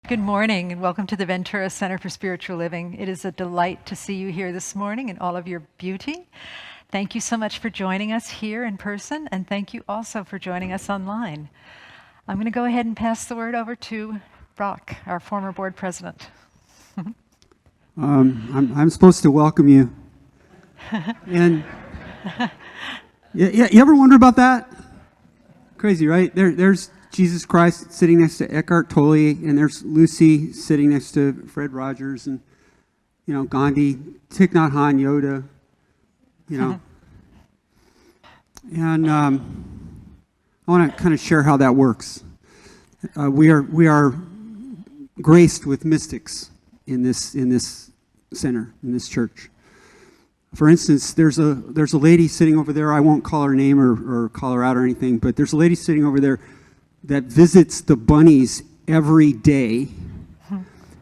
Good morning and welcome to the Ventura Center for Spiritual Living. It is a delight to see you here this morning in all of your beauty. Thank you so much for joining us here in person, and thank you also for joining us online. I'm going to go ahead and pass the word over to Brock, our former board president. I'm supposed to welcome you. And you ever wonder about that? Crazy, right? There's Jesus Christ sitting next to Eckhart Tolle, and there's Lucy sitting next to Fred Rogers, and Gandhi, Thich Nhat Hanh, Yoda, and I want to kind of share how that works. We are graced with mystics in this center, in this church. For instance, there's a lady sitting over there. I won't call her name or call her out or anything, but there's a lady sitting over there that visits the bunnies every day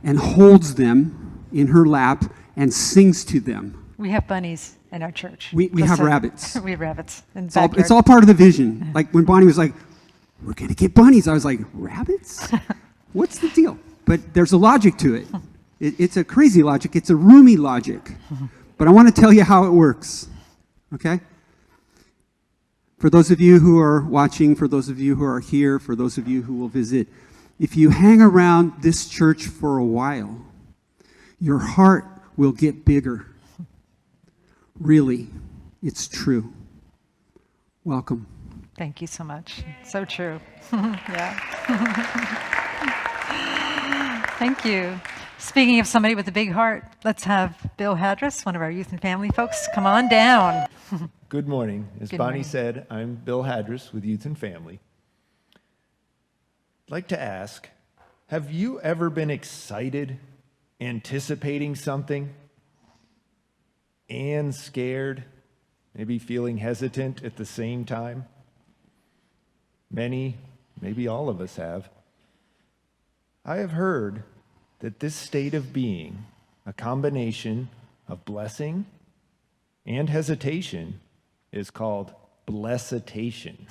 and holds them in her lap and sings to them. We have bunnies in our church. We have rabbits. We have rabbits. It's all part of the vision. Like when Bonnie was like, we're going to get bunnies, I was like, rabbits? What's the deal? But there's a logic to it. It's a crazy logic. It's a Rumi logic. But I want to tell you how it works. Okay? For those of you who are watching, for those of you who are here, for those of you who will visit, if you hang around this church for a while, your heart will get bigger. Really, it's true. Welcome. Thank you so much. So true. Yeah. Thank you. Speaking of somebody with a big heart, let's have Bill Hadris, one of our youth and family folks, come on down. Good morning. As Bonnie said, I'm Bill Hadris with Youth and Family. I'd like to ask, have you ever been excited, anticipating something, and scared, maybe feeling hesitant at the same time? Many, maybe all of us have. I have heard that this state of being, a combination of blessing and hesitation, is called blessitation.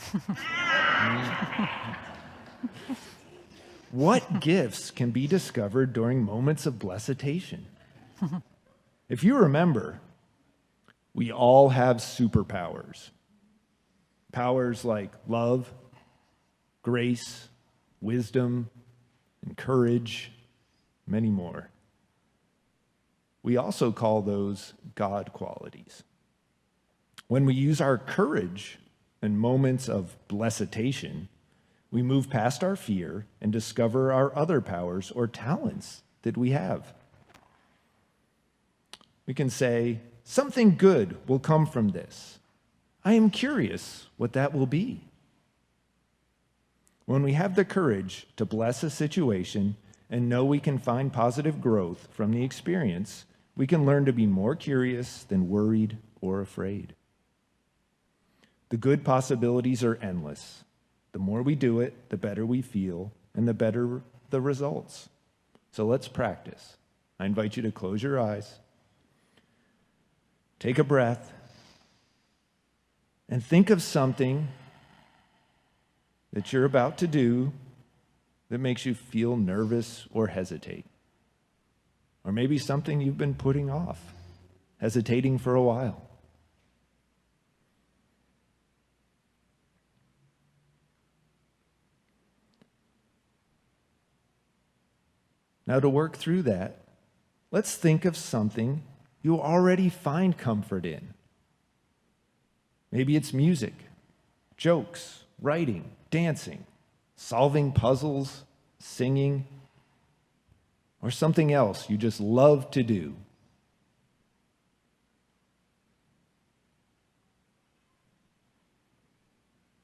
What gifts can be discovered during moments of blessitation? If you remember, we all have superpowers. Powers like love, grace, wisdom, and courage, many more. We also call those God qualities. When we use our courage in moments of blessitation, we move past our fear and discover our other powers or talents that we have. We can say, something good will come from this. I am curious what that will be. When we have the courage to bless a situation and know we can find positive growth from the experience, we can learn to be more curious than worried or afraid. The good possibilities are endless. The more we do it, the better we feel, and the better the results. So let's practice. I invite you to close your eyes, take a breath, and think of something that you're about to do that makes you feel nervous or hesitate. Or maybe something you've been putting off, hesitating for a while. Now, to work through that, let's think of something you already find comfort in. Maybe it's music, jokes, writing, dancing, solving puzzles, singing, or something else you just love to do.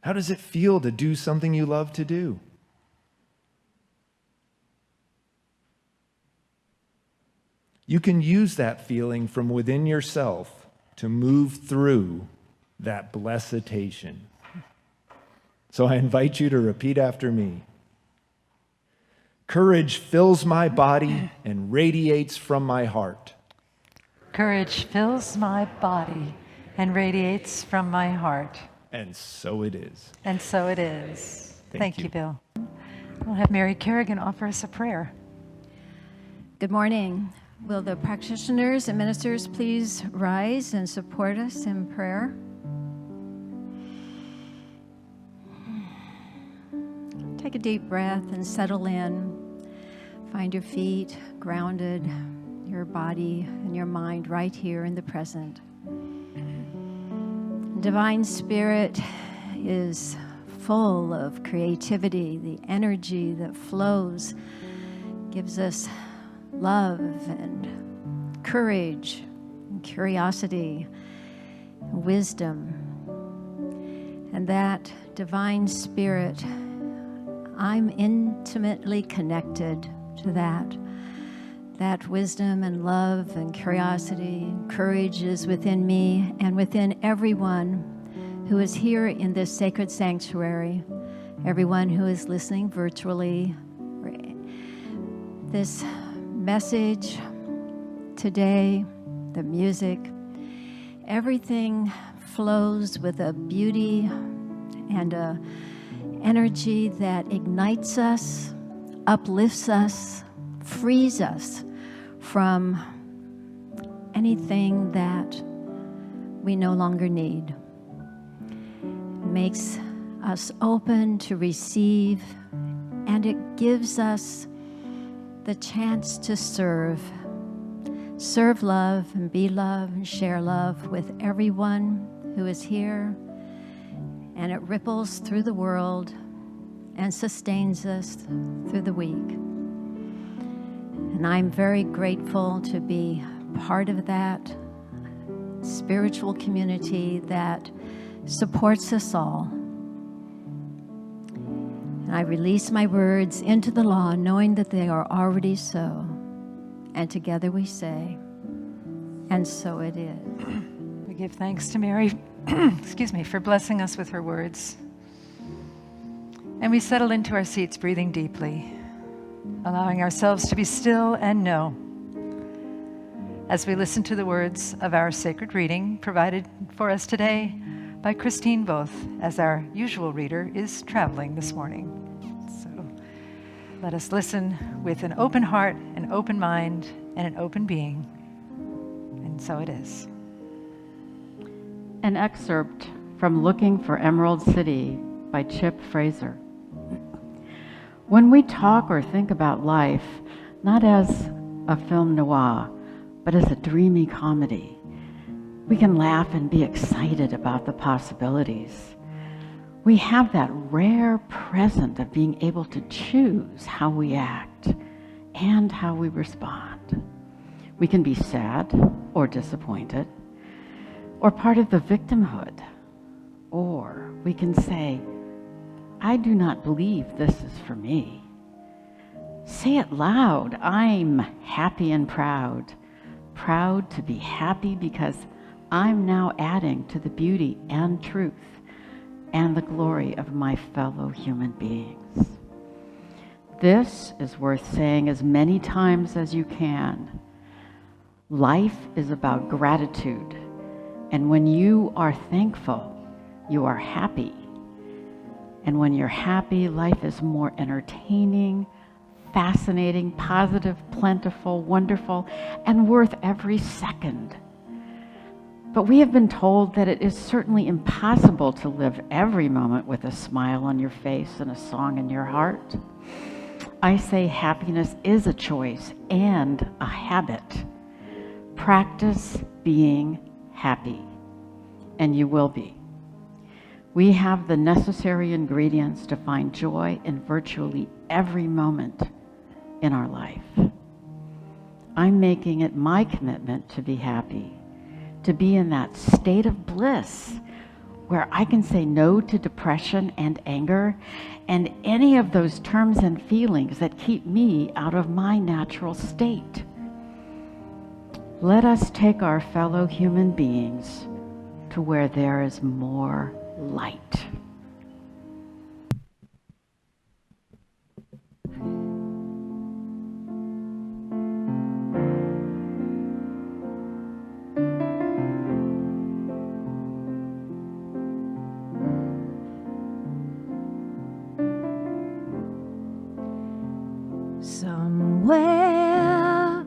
How does it feel to do something you love to do? You can use that feeling from within yourself to move through that blessitation. So I invite you to repeat after me. Courage fills my body and radiates from my heart. Courage fills my body and radiates from my heart. And so it is. And so it is. Thank you, you. Bill. We'll have Mary Kerrigan offer us a prayer. Good morning. Will the practitioners and ministers please rise and support us in prayer? Take a deep breath and settle in. Find your feet grounded, your body and your mind right here in the present. Divine Spirit is full of creativity. The energy that flows gives us love and courage and curiosity and wisdom. And that Divine Spirit, I'm intimately connected to that. That wisdom and love and curiosity and courage is within me and within everyone who is here in this sacred sanctuary, everyone who is listening virtually. This message today, the music, everything flows with a beauty and a energy that ignites us, uplifts us, frees us from anything that we no longer need. Makes us open to receive, and it gives us the chance to serve love and be love and share love with everyone who is here. And it ripples through the world and sustains us through the week. And I'm very grateful to be part of that spiritual community that supports us all. And I release my words into the law, knowing that they are already so. And together we say, and so it is. We give thanks to Mary, excuse me, for blessing us with her words. And we settle into our seats, breathing deeply, allowing ourselves to be still and know, as we listen to the words of our sacred reading provided for us today by Christine Both, as our usual reader is traveling this morning. So let us listen with an open heart, an open mind, and an open being. And so it is. An excerpt from Looking for Emerald City by Chip Fraser. When we talk or think about life, not as a film noir, but as a dreamy comedy, we can laugh and be excited about the possibilities. We have that rare present of being able to choose how we act and how we respond. We can be sad or disappointed, or part of the victimhood, or we can say, I do not believe this is for me. Say it loud, I'm happy and proud. Proud to be happy because I'm now adding to the beauty and truth and the glory of my fellow human beings. This is worth saying as many times as you can. Life is about gratitude, and when you are thankful, you are happy. And when you're happy, life is more entertaining, fascinating, positive, plentiful, wonderful, and worth every second. But we have been told that it is certainly impossible to live every moment with a smile on your face and a song in your heart. I say happiness is a choice and a habit. Practice being happy, and you will be. We have the necessary ingredients to find joy in virtually every moment in our life. I'm making it my commitment to be happy, to be in that state of bliss where I can say no to depression and anger and any of those terms and feelings that keep me out of my natural state. Let us take our fellow human beings to where there is more light. Somewhere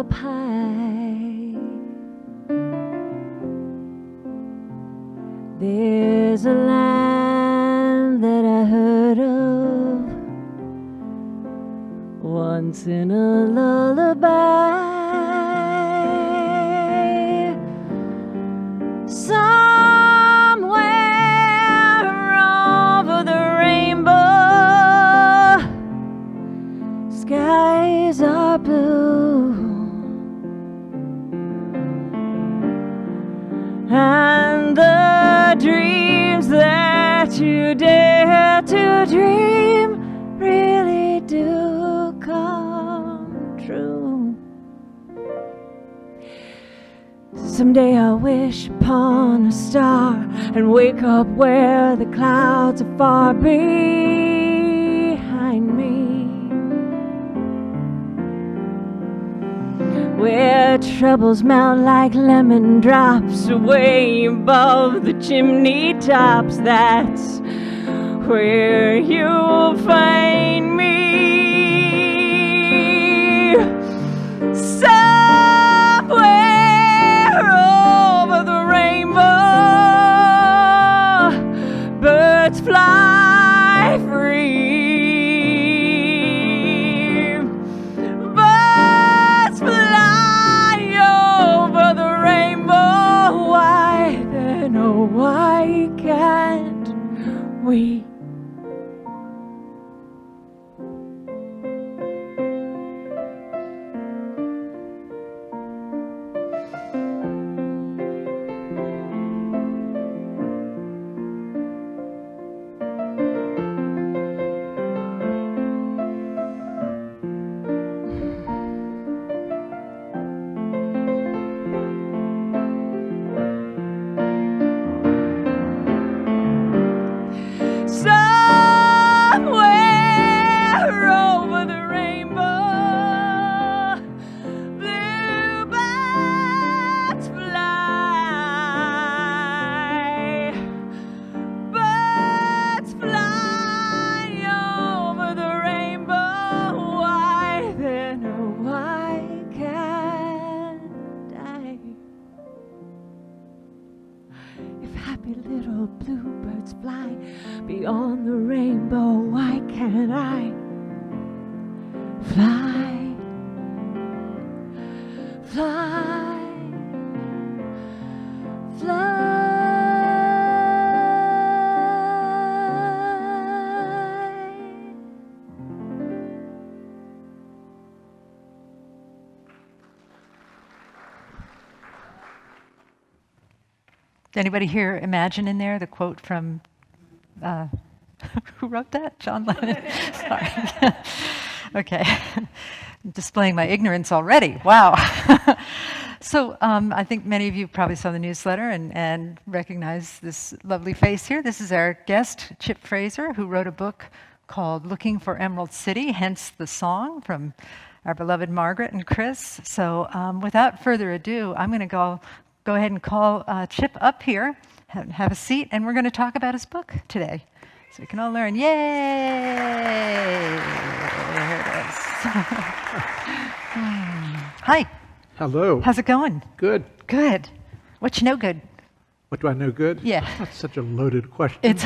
up high. There's a land that I heard of once in a lullaby. Somewhere over the rainbow, skies are blue, and the dreams that you dare to dream really do come true. Someday I'll wish upon a star and wake up where the clouds are far behind me, where troubles melt like lemon drops way above the chimney tops. That's where you'll find me. Somewhere over the rainbow, birds fly free. Birds fly over the rainbow. Why then, oh why can't we? Beyond the rainbow, why can't I fly, fly, fly? Did anybody here imagine in there the quote from who wrote that? John Lennon? Sorry. Okay. Displaying my ignorance already. Wow. So I think many of you probably saw the newsletter and recognize this lovely face here. This is our guest, Chip Fraser, who wrote a book called Looking for Emerald City, hence the song from our beloved Margaret and Chris. So without further ado, I'm going to go ahead and call Chip up here. Have a seat, and we're going to talk about his book today. So we can all learn. Yay! Here it is. Hi. Hello. How's it going? Good. Good. What you know good? What do I know good? Yeah. That's such a loaded question. It's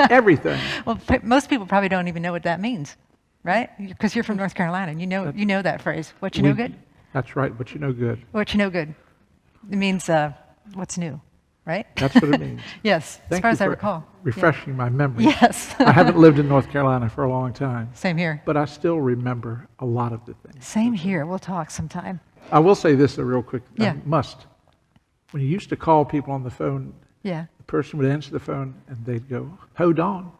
everything. Well, most people probably don't even know what that means, right? Because you're from North Carolina, and you know that phrase. What you know good? That's right. What you know good. What you know good. It means what's new. Right? That's what it means. Yes, Thank as far you as I for recall. refreshing my memory. Yes. I haven't lived in North Carolina for a long time. Same here. But I still remember a lot of the things. Same here. We'll talk sometime. I will say this real quick. Yeah. I must. When you used to call people on the phone, Yeah. the person would answer the phone and they'd go, hold on.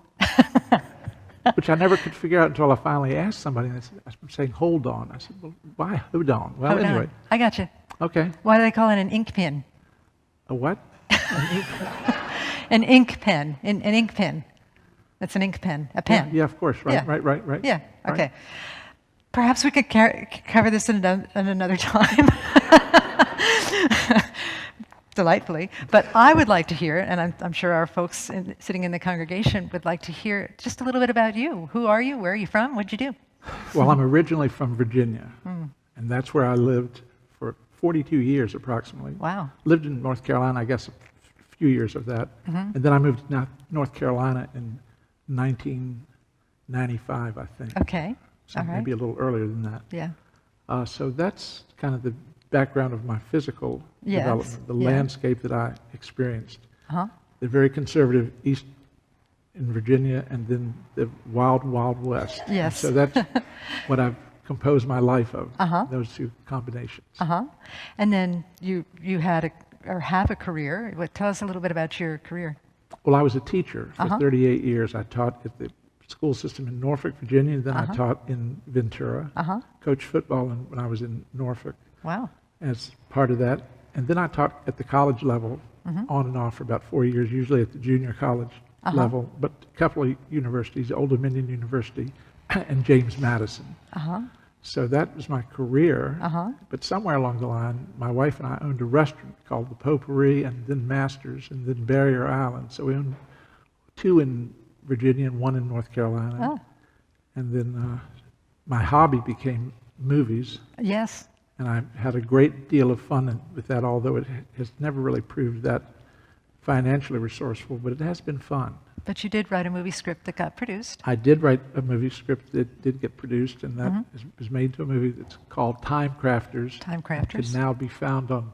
Which I never could figure out until I finally asked somebody. And I'm saying, hold on. I said, well, why hold on? Well, Hold anyway. on. I got you. Okay. Why do they call it an ink pen? A what? An ink pen. An ink pen. That's an ink pen. A pen. Yeah, of course. Right, Yeah. right. Yeah. Right. Okay. Perhaps we could cover this in another time. Delightfully. But I would like to hear, and I'm sure our folks sitting in the congregation would like to hear just a little bit about you. Who are you? Where are you from? What'd you do? Well, I'm originally from Virginia, And that's where I lived for 42 years approximately. Wow. Lived in North Carolina, I guess, a few years of that. And then I moved to North Carolina in 1995, I think. Okay. So All right. maybe a little earlier than that. Yeah. So that's kind of the background of my physical Yes, development, the yeah. landscape that I experienced. Uh-huh. The very conservative East in Virginia, and then the wild, wild West. And Yes. so that's what I've composed my life of, Uh-huh. those two combinations. Uh-huh. And then you had or have a career. Tell us a little bit about your career. Well, I was a teacher for Uh-huh. 38 years. I taught at the school system in Norfolk, Virginia, and then I taught in Ventura. Uh-huh. Coached football when I was in Norfolk Wow. as part of that. And then I taught at the college level on and off for about 4 years, usually at the junior college level, but a couple of universities, Old Dominion University and James Madison. Uh-huh. So that was my career. Uh-huh. But somewhere along the line, my wife and I owned a restaurant called the Potpourri, and then Masters, and then Barrier Island. So we owned 2 in Virginia and 1 in North Carolina. Oh. And then my hobby became movies, Yes. and I had a great deal of fun with that, although it has never really proved that financially resourceful, but it has been fun. But you did write a movie script that got produced. I did write a movie script that did get produced, and that was made to a movie that's called Time Crafters. Time It Crafters. can now be found on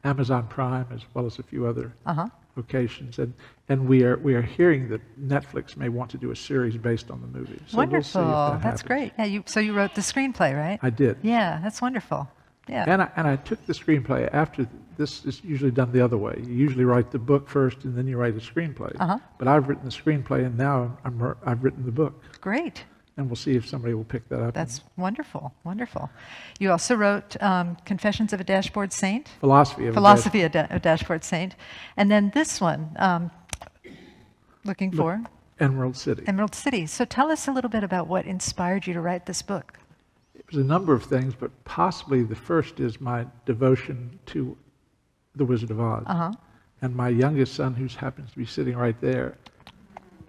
Amazon Prime as well as a few other Uh-huh. locations. And we are hearing that Netflix may want to do a series based on the movie. So we'll see Wonderful. if that That's happens. great. Yeah, so you wrote the screenplay, right? I did. Yeah, that's wonderful. Yeah. And I took the screenplay after this is usually done the other way. You usually write the book first and then you write a screenplay. Uh-huh. But I've written the screenplay and now I've written the book. Great. And we'll see if somebody will pick that up. That's wonderful. Wonderful. You also wrote Confessions of a Dashboard Saint. Philosophy of Philosophy of a Dashboard Saint. And then this one, Looking for Emerald City. Emerald City. So tell us a little bit about what inspired you to write this book. It was a number of things, but possibly the first is my devotion to The Wizard of Oz. Uh-huh. And my youngest son, who happens to be sitting right there,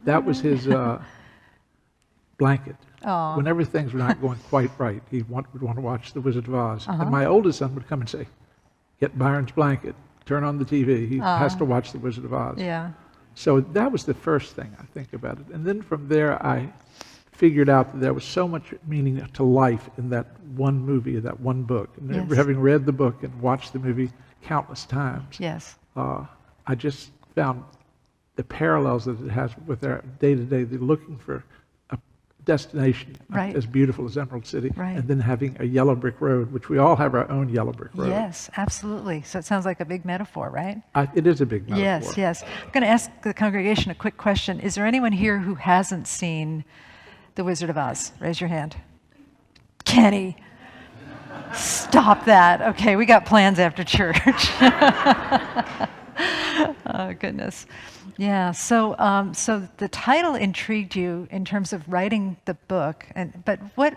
that was his blanket. Aw. Whenever things were not going quite right, he would want to watch The Wizard of Oz. Uh-huh. And my oldest son would come and say, "Get Byron's blanket, turn on the TV. He has to watch The Wizard of Oz." Yeah. So that was the first thing I think about it. And then from there, I figured out that there was so much meaning to life in that one movie, that one book. And Yes. having read the book and watched the movie countless times, Yes. I just found the parallels that it has with our day-to-day, the looking for a destination Right. as beautiful as Emerald City, Right. and then having a yellow brick road, which we all have our own yellow brick road. Yes, absolutely. So it sounds like a big metaphor, right? It is a big metaphor. Yes, yes. I'm going to ask the congregation a quick question. Is there anyone here who hasn't seen The Wizard of Oz? Raise your hand. Kenny, stop that. Okay, we got plans after church. Oh, goodness. Yeah, so the title intrigued you in terms of writing the book, but what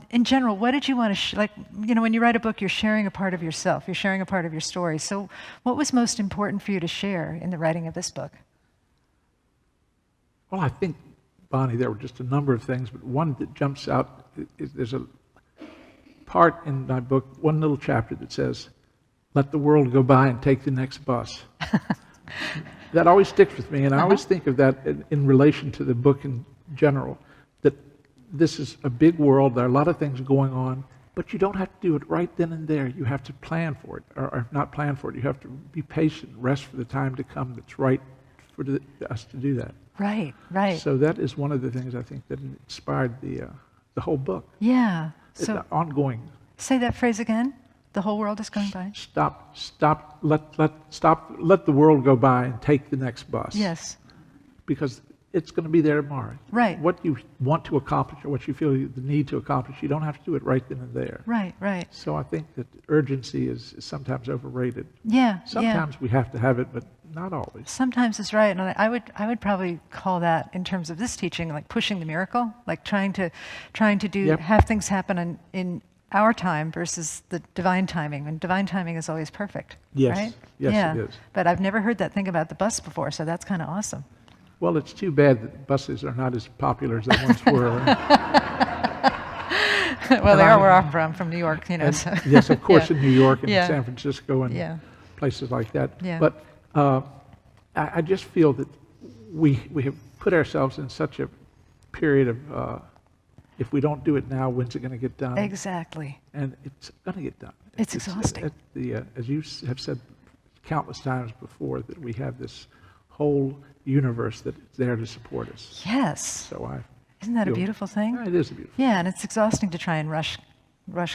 in general, what did you want to like? You know, when you write a book, you're sharing a part of yourself, you're sharing a part of your story. So, what was most important for you to share in the writing of this book? Well, I think, Bonnie, there were just a number of things, but one that jumps out is there's a part in my book, one little chapter that says, "Let the world go by and take the next bus." That always sticks with me, and I always think of that in relation to the book in general, that this is a big world, there are a lot of things going on, but you don't have to do it right then and there. You have to plan for it, or not plan for it. You have to be patient, rest for the time to come that's right for us to do that. Right, right. So that is one of the things I think that inspired the whole book. Yeah. It's So ongoing. say that phrase again. The whole world is going by. Let the world go by and take the next bus. Yes. Because it's going to be there tomorrow. Right. What you want to accomplish or what you feel the need to accomplish, you don't have to do it right then and there. Right, right. So I think that urgency is sometimes overrated. Yeah. Sometimes we have to have it, but not always. Sometimes it's right, and I would probably call that, in terms of this teaching, like pushing the miracle, like trying to do Yep. have things happen in our time versus the divine timing. And divine timing is always perfect. Yes. Right? Yes, yeah. it is. But I've never heard that thing about the bus before, so that's kind of awesome. Well, it's too bad that buses are not as popular as they once were. Well, they are where I'm from New York, you know. And So. yes, of course, Yeah. in New York and Yeah. San Francisco and Yeah. places like that. Yeah. But I just feel that we have put ourselves in such a period of, if we don't do it now, when's it going to get done? Exactly. And it's going to get done. It's exhausting. As you have said countless times before, that we have this whole universe that is there to support us. Yes. So Isn't that a feel- beautiful thing? Yeah, it is a beautiful. Yeah, and it's exhausting to try and rush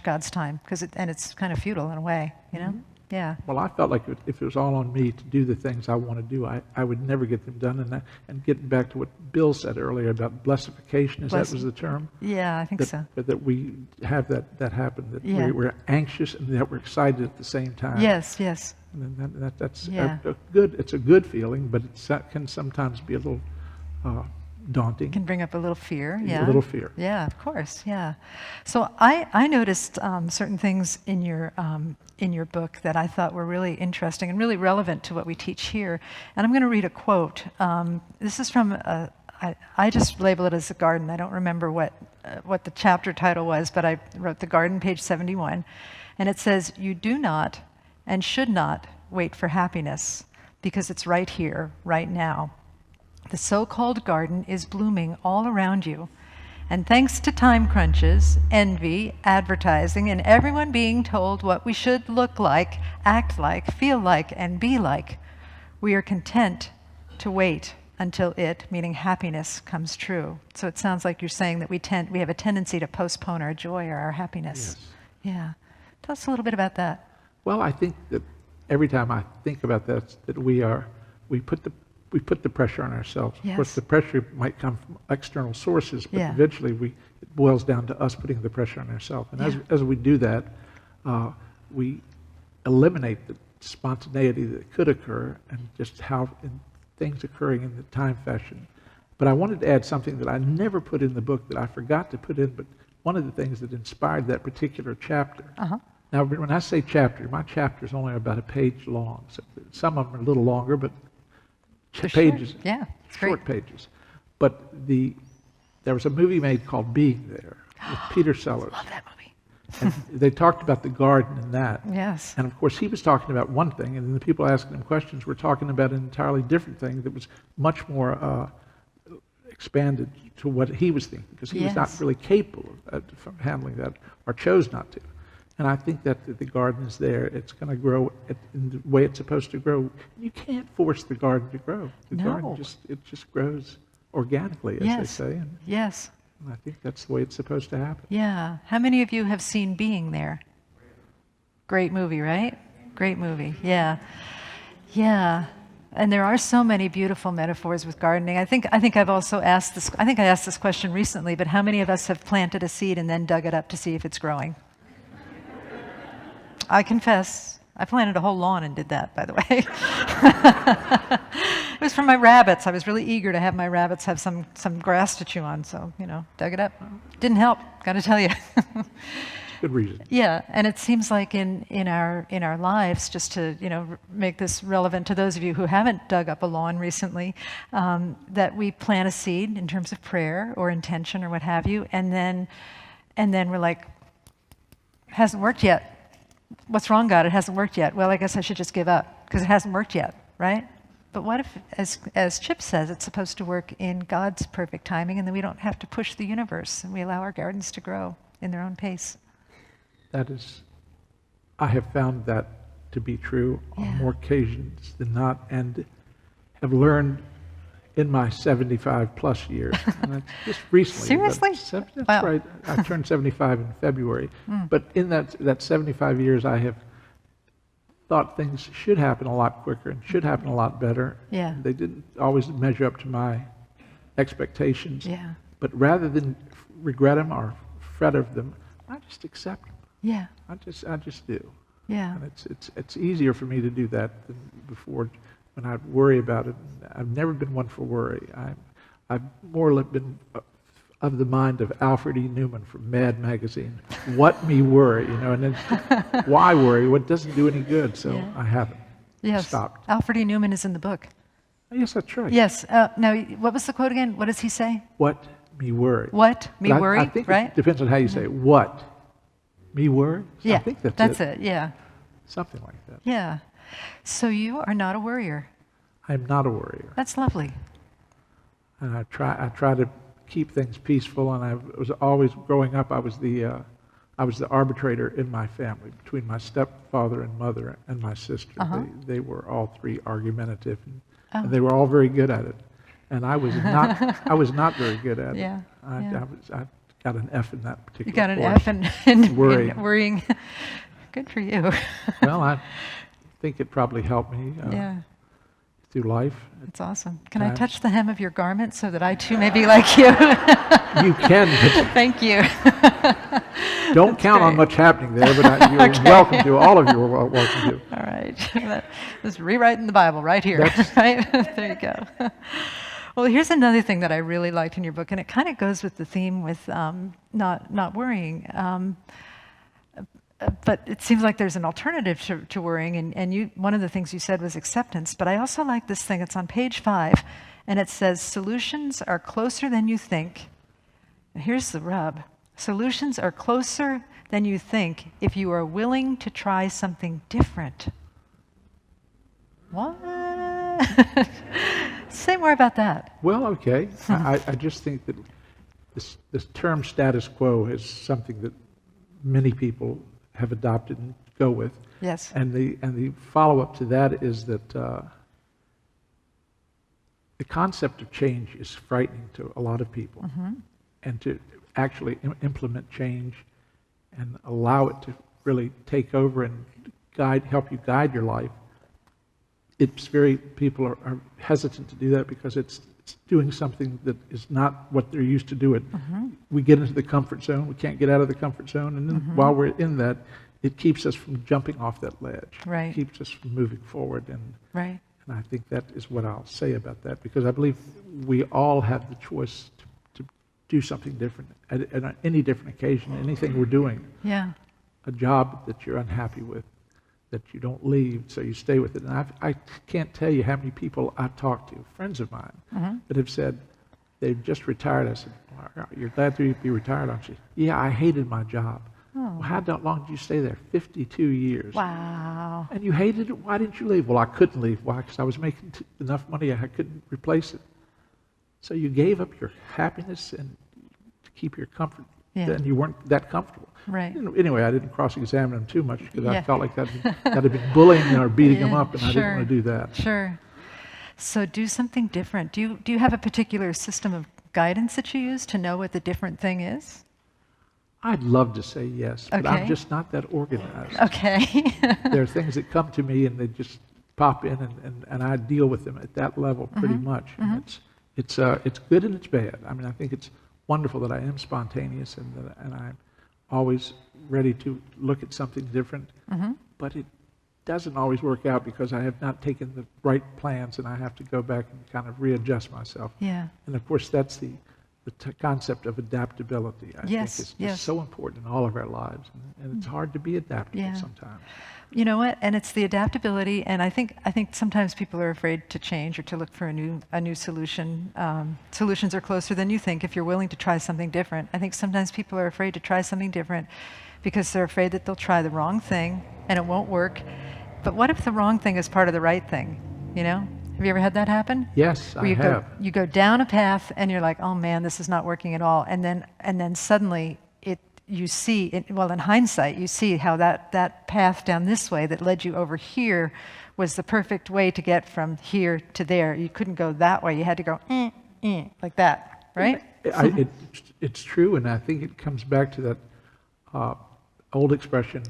God's time and it's kind of futile in a way, you know? Yeah. Well, I felt like if it was all on me to do the things I want to do, I would never get them done. And getting back to what Bill said earlier about blessification, that was the term? Yeah, I think so. That we have that happen, that Yeah. we're anxious and that we're excited at the same time. Yes, yes. And then that's Yeah. it's a good feeling, but it can sometimes be a little daunting. Can bring up a little fear. Yeah. A little fear. Yeah, of course. Yeah. So I noticed certain things in your book that I thought were really interesting and really relevant to what we teach here. And I'm going to read a quote. This is from I just label it as a garden. I don't remember what the chapter title was, but I wrote The Garden, page 71, and it says, "You do not and should not wait for happiness because it's right here, right now. The so-called garden is blooming all around you. And thanks to time crunches, envy, advertising, and everyone being told what we should look like, act like, feel like, and be like, we are content to wait until it, meaning happiness, comes true." So it sounds like you're saying that we have a tendency to postpone our joy or our happiness. Yes. Yeah. Tell us a little bit about that. Well, I think that every time I think about that we put the pressure on ourselves. Yes. Of course, the pressure might come from external sources, but Yeah. eventually it boils down to us putting the pressure on ourselves. And as we do that, we eliminate the spontaneity that could occur and just how things occurring in the time fashion. But I wanted to add something that I never put in the book that I forgot to put in, but one of the things that inspired that particular chapter. Uh-huh. Now, when I say chapter, my chapter is only about a page long. So some of them are a little longer, but They're pages, short. Yeah, it's short great. pages. But there was a movie made called Being There with Peter Sellers. Love that movie. And they talked about the garden in that. Yes. And of course, he was talking about one thing, and then the people asking him questions were talking about an entirely different thing that was much more expanded to what he was thinking, because he was not Yes. really capable of handling that, or chose not to. And I think that the garden is there. It's going to grow in the way it's supposed to grow. You can't force the garden to grow. The No. garden just grows organically, as Yes. they say. And Yes. I think that's the way it's supposed to happen. Yeah. How many of you have seen Being There? Great movie, right? Great movie. Yeah. Yeah. And there are so many beautiful metaphors with gardening. I think I've also asked this. I think I asked this question recently. But how many of us have planted a seed and then dug it up to see if it's growing? I confess, I planted a whole lawn and did that, by the way. It was for my rabbits. I was really eager to have my rabbits have some grass to chew on, so, dug it up. Didn't help, gotta tell you. Good reason. Yeah, and it seems like in our lives, just to make this relevant to those of you who haven't dug up a lawn recently, that we plant a seed in terms of prayer or intention or what have you, and then we're like, hasn't worked yet. What's wrong, God? It hasn't worked yet. Well, I guess I should just give up because it hasn't worked yet, right? But what if, as Chip says, it's supposed to work in God's perfect timing, and then we don't have to push the universe, and we allow our gardens to grow in their own pace? I have found that to be true on Yeah. more occasions than not, and have learned in my 75 plus years. And that's just recently. Seriously? That's Wow. right. I turned 75 in February. But in that 75 years, I have thought things should happen a lot quicker and should happen a lot better. Yeah. They didn't always measure up to my expectations. Yeah. But rather than regret them or fret of them, I just accept them. Yeah. I just do. Yeah. And it's easier for me to do that than before, when I'd worry about it. I've never been one for worry. I've more or less been of the mind of Alfred E. Newman from Mad Magazine. What me worry, and then why worry? What doesn't do any good? So Yeah. I haven't. Yes. Stopped. Alfred E. Newman is in the book. Yes, that's right. Yes. Now, what was the quote again? What does he say? What me worry. What? Me But worry, I think right? it depends on how you say it. What? Me worry? Yeah, I think that's it. Yeah, Something like that. yeah. So you are not a worrier. I'm not a worrier. That's lovely. And I try to keep things peaceful, and I was always, growing up, I was the arbitrator in my family between my stepfather and mother and my sister. They were all three argumentative, and they were all very good at it. And I was not very good at Yeah, it. yeah. I got an F in that particular You got an course. F in Worrying. worrying. Good for you. Well, I think it probably helped me Yeah, through life. it's awesome. Can I Times. touch the hem of your garment so that I too may be like you? You can, but Thank you. don't count on great. much happening there, but you're welcome to. All of you are welcome to. All right. Just rewriting the Bible right here. That's- Right? There you go. Well, here's another thing that I really liked in your book, and it kind of goes with the theme with not worrying. But it seems like there's an alternative to worrying, and one of the things you said was acceptance. But I also like this thing. It's on page 5, and it says, solutions are closer than you think. And here's the rub. Solutions are closer than you think if you are willing to try something different. What? Say more about that. Well, okay. I just think that this term status quo is something that many people have adopted and go with. Yes. And the follow-up to that is that the concept of change is frightening to a lot of people. And to actually implement change and allow it to really take over and help you guide your life, people are hesitant to do that because it's doing something that is not what they're used to do it. We get into the comfort zone, we can't get out of the comfort zone, and then while we're in that, it keeps us from jumping off that ledge. Right. It keeps us from moving forward, Right. and I think that is what I'll say about that, because I believe we all have the choice to do something different at any different occasion, anything we're doing. Yeah. A job that you're unhappy with, that you don't leave, so you stay with it. And I can't tell you how many people I've talked to, friends of mine, that have said they've just retired. I said, well, you're glad to be retired, aren't you? Yeah, I hated my job. Well, how long did you stay there? 52 years. Wow. And you hated it? Why didn't you leave? Well, I couldn't leave. Why? Because I was making enough money, I couldn't replace it. So you gave up your happiness and to keep your comfort, and you weren't that comfortable. Right. Anyway, I didn't cross-examine them too much because Yeah. I felt like that had been bullying or beating them up, and I didn't want to do that. Sure. So do something different. Do you have a particular system of guidance that you use to know what the different thing is? I'd love to say yes, but Okay. I'm just not that organized. Okay. There are things that come to me and they just pop in, and I deal with them at that level pretty much. And it's good and it's bad. I mean, I think it's wonderful that I am spontaneous and I'm always ready to look at something different, but it doesn't always work out because I have not taken the right plans, and I have to go back and kind of readjust myself. Yeah. And of course, that's the concept of adaptability. I Yes, think is yes. so important in all of our lives, and it's hard to be adaptable Yeah. sometimes. You know what? And it's the adaptability, and I think sometimes people are afraid to change or to look for a new solution. Solutions are closer than you think if you're willing to try something different. I think sometimes people are afraid to try something different because they're afraid that they'll try the wrong thing and it won't work. But what if the wrong thing is part of the right thing? You know? Have you ever had that happen? Yes, Where I have. you go down a path and you're like, oh man, this is not working at all, and then suddenly you see it, well, in hindsight, you see how that path down this way that led you over here was the perfect way to get from here to there. You couldn't go that way. You had to go like that, right? It's true, and I think it comes back to that old expression,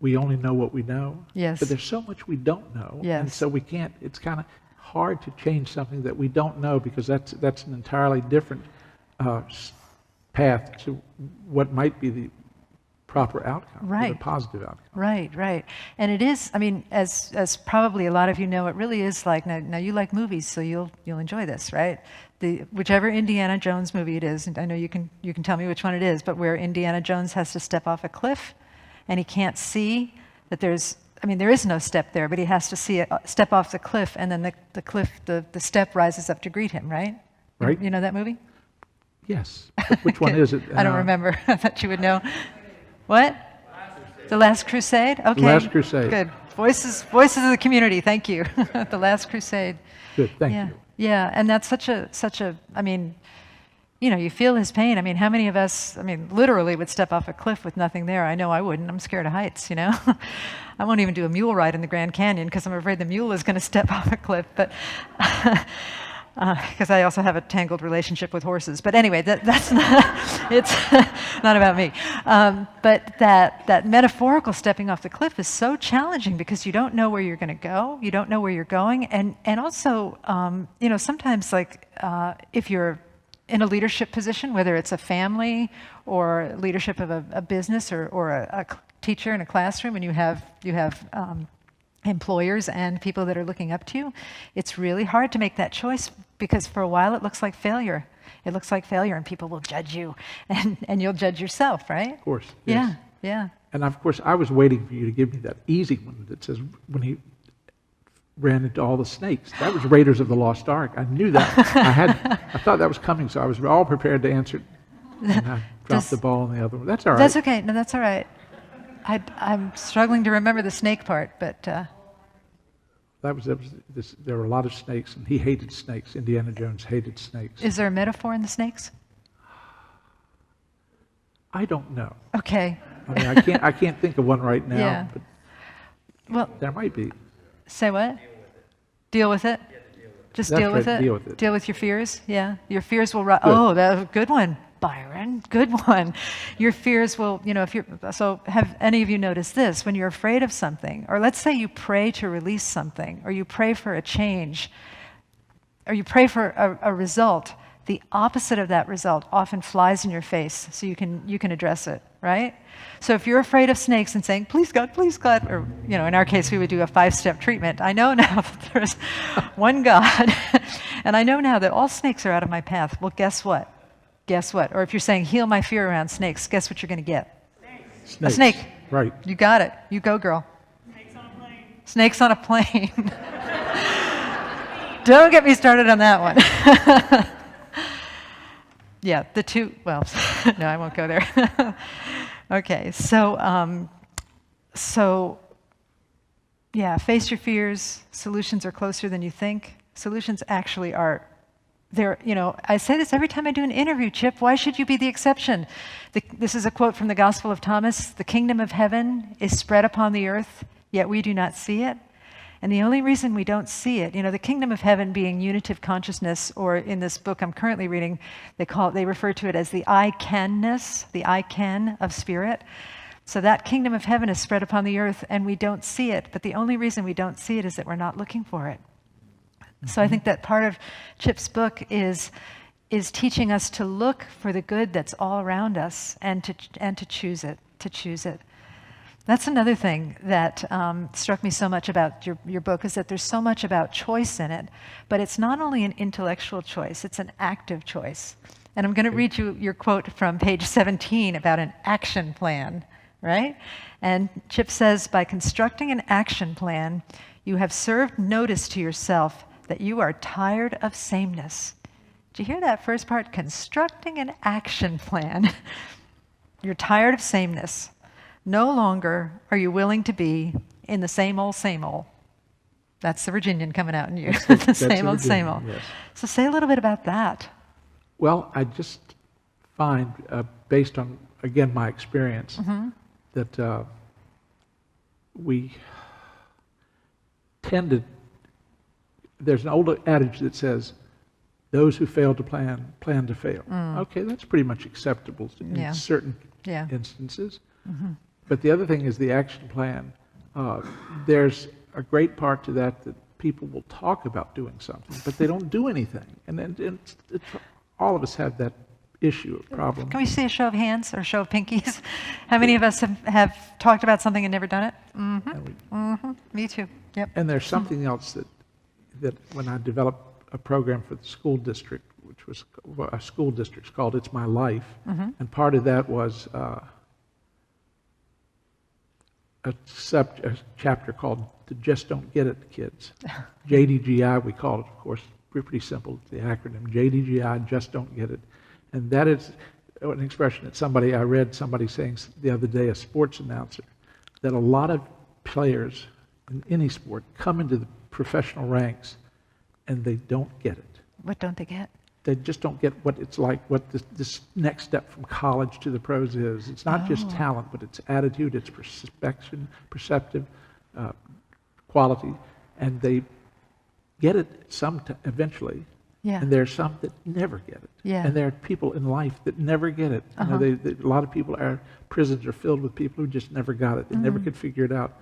we only know what we know. Yes. But there's so much we don't know. Yes. And so we can't, it's kind of hard to change something that we don't know, because that's an entirely different path to what might be the proper outcome, Right. the positive outcome. Right, right. And it is, I mean, as probably a lot of you know, it really is like, now you like movies, so you'll enjoy this, right? Whichever Indiana Jones movie it is, and I know you can tell me which one it is, but where Indiana Jones has to step off a cliff and he can't see that there is no step there, but he has to step off the cliff, and then the cliff, the step rises up to greet him, right? Right. You know that movie? Yes. But which one is it? I don't remember. I thought you would know. What? The Last Crusade? Okay. The Last Crusade. Good. Voices of the community. Thank you. The Last Crusade. Good, thank Yeah. you. Yeah, and that's such a, I mean, you know, you feel his pain. I mean, how many of us, I mean, literally would step off a cliff with nothing there? I know I wouldn't. I'm scared of heights, you know? I won't even do a mule ride in the Grand Canyon because I'm afraid the mule is going to step off a cliff, but because I also have a tangled relationship with horses. But anyway, that's not, it's not about me. But that metaphorical stepping off the cliff is so challenging because you don't know where you're going to go. You don't know where you're going. And also, you know, sometimes like if you're in a leadership position, whether it's a family or leadership of a business or a teacher in a classroom, and you have employers and people that are looking up to you, it's really hard to make that choice because for a while it looks like failure. It looks like failure, and people will judge you, and you'll judge yourself, right? Of course. Yes. Yeah. And of course, I was waiting for you to give me that easy one that says when he ran into all the snakes. That was Raiders of the Lost Ark. I knew that. I thought that was coming, so I was all prepared to answer it. And I dropped the ball on the other one. That's all right. That's okay. No, that's all right. I'm struggling to remember the snake part, but there were a lot of snakes, and he hated snakes. Indiana Jones hated snakes. is there a metaphor in the snakes? I don't know. Okay. I mean, I can't think of one right now, Yeah. but Well, there might be. say what? Deal with it? Just That's deal with right, it? deal with it. Deal with your fears? Yeah. Your fears will rise. Good. Oh, that's a good one, Byron. Good one. Your fears will, you know, so have any of you noticed this? When you're afraid of something, or let's say you pray to release something, or you pray for a change, or you pray for a result, the opposite of that result often flies in your face so you can address it, right? So if you're afraid of snakes and saying, please God, or, you know, in our case, we would do a 5-step treatment. I know now that there's one God, and I know now that all snakes are out of my path. Well, guess what? Guess what? Or if you're saying, heal my fear around snakes, guess what you're going to get? Snakes. A snake. Right. You got it. You go, girl. Snakes on a plane. Don't get me started on that one. Yeah, the two, well, no, I won't go there. Okay, so yeah, face your fears. Solutions are closer than you think. Solutions actually are, they're, you know, I say this every time I do an interview, Chip, why should you be the exception? This is a quote from the Gospel of Thomas: the kingdom of heaven is spread upon the earth, yet we do not see it. And the only reason we don't see it, you know, the kingdom of heaven being unitive consciousness, or in this book I'm currently reading, they refer to it as the I canness, the I can of spirit. So that kingdom of heaven is spread upon the earth and we don't see it. But the only reason we don't see it is that we're not looking for it. Mm-hmm. So I think that part of Chip's book is teaching us to look for the good that's all around us and to choose it, That's another thing that struck me so much about your book, is that there's so much about choice in it, but it's not only an intellectual choice, it's an active choice. And I'm going to read you your quote from page 17 about an action plan, right? And Chip says, by constructing an action plan, you have served notice to yourself that you are tired of sameness. Did you hear that first part? Constructing an action plan. You're tired of sameness. No longer are you willing to be in the same old, same old. That's the Virginian coming out in you. The same old, same old. Yes. So say a little bit about that. Well, I just find, based on, again, my experience, that we tend to, there's an old adage that says, those who fail to plan to fail. Okay, that's pretty much acceptable in certain instances. But the other thing is the action plan. There's a great part to that people will talk about doing something, but they don't do anything. And then all of us have that issue, problem. Can we see a show of hands or a show of pinkies? How many of us have talked about something and never done it? Me too. Yep. And there's something else that when I developed a program for the school district, which was a school district called It's My Life, and part of that was a chapter called the Just Don't Get It Kids. JDGI, we call it, of course, pretty simple, the acronym, JDGI, Just Don't Get It. And that is an expression that I read somebody saying the other day, a sports announcer, that a lot of players in any sport come into the professional ranks and they don't get it. What don't they get? They just don't get what it's like, what this next step from college to the pros is. It's not just talent, but it's attitude, it's perceptive quality, and they get it eventually. Yeah. And there are some that never get it. Yeah. And there are people in life that never get it. You know, a lot of people prisons are filled with people who just never got it. They never could figure it out.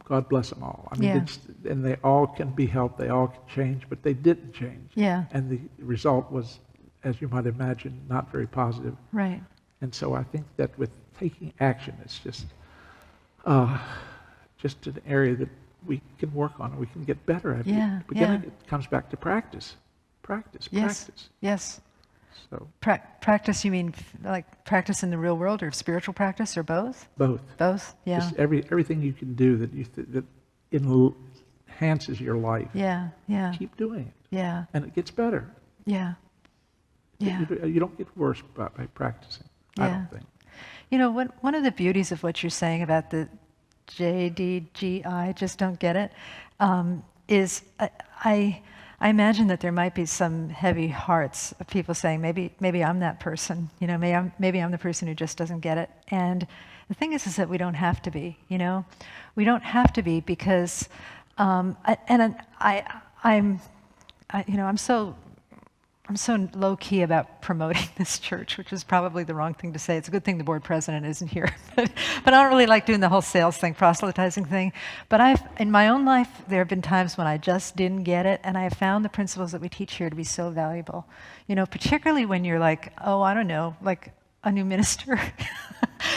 God bless them all. I mean, and they all can be helped. They all can change, but they didn't change. Yeah. And the result was, as you might imagine, not very positive. Right. And so I think that with taking action, it's just an area that we can work on and we can get better at. Yeah, Again, yeah. it comes back to practice. Yes. Yes. So Practice, you mean like practice in the real world or spiritual practice or both? both. Both? Yeah. Just everything you can do that enhances your life. Yeah, yeah, Keep doing it. yeah, And it gets better. yeah, yeah. You don't get worse by practicing, I don't think. You know, one of the beauties of what you're saying about the JDGI, just don't get it, is I imagine that there might be some heavy hearts of people saying, maybe I'm that person, you know, maybe I'm the person who just doesn't get it. And the thing is that we don't have to be, you know, we don't have to be because, I'm so low key about promoting this church, which is probably the wrong thing to say. It's a good thing the board president isn't here. but I don't really like doing the whole sales thing, proselytizing thing. But in my own life, there have been times when I just didn't get it, and I have found the principles that we teach here to be so valuable. You know, particularly when you're like, oh, I don't know, like a new minister